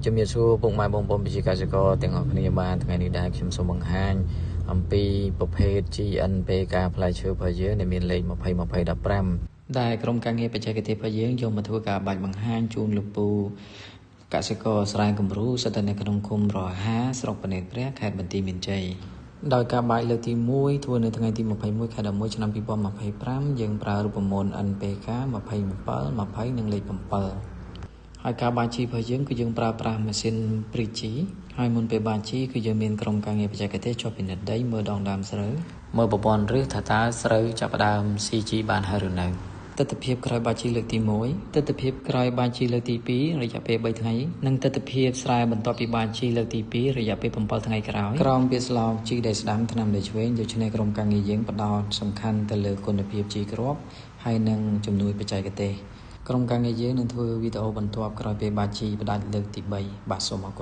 ជំរាបសួរពុកម៉ែបងប្អូនប្រជាកសិករទាំងអស់គ្នាបានថ្ងៃនេះដែរខ្ញុំសូមបង្ហាញអំពីប្រភេទ GNPK ផ្លែឈើរបស់យើងដែលមានលេខ202015ដែលក្រុមការងារបច្ចេកទេសរបស់យើងយកមកធ្វើការបាច់បង្ហាញជូនលោកពូកសិករស្រែគំរូស្ថិតនៅក្នុងឃុំរហាស្រុកផ្នេតព្រះខេត្តបន្ទាយមានជ័យដោយការបាច់លើកទី1ធ្វើនៅថ្ងៃទី21ខែ11ឆ្នាំ2025យើងប្រើរូបមន្ត NPK 27 20និងលេខ7ហើយការបាជីរបស់យើងគឺយើងប្រើប្រាស់ម៉ាស៊ីនព្រីជីហើយមុនពេលបាជីគឺយើងមានក្រុមការងារបច្ចេកទេសចុះពិនិត្យដីមើលដងដើមស្រូវមើលប្រព័ន្ធឫសថាតើស្រូវចាប់ផ្ដើម CG បានហើយឬនៅទិដ្ឋភាពក្រោយបាជីលើកទី1ទិដ្ឋភាពក្រោយបាជីលើកទី2រយៈពេល3ថ្ងៃនិងទិដ្ឋភាពស្រែបន្ទាប់ពីបាជីលើកទី2រយៈពេល7ថ្ងៃក្រោយក្រោមវាស្លោកជីដែលស្ដាំថ្នាំដែលឆ្វេងដូច្នេះក្រុមការងារយើងផ្ដោតសំខាន់ទៅលើគុណភាពជីគ្រាប់ហើយនិងជំនួយបច្ចេកទេសក្រុមការងារយើងនឹងធ្វើវីដេអូបន្ទាប់ក្រោយពេលបាជីផ្ដាច់លើកទី3បាទសូមអរគុណ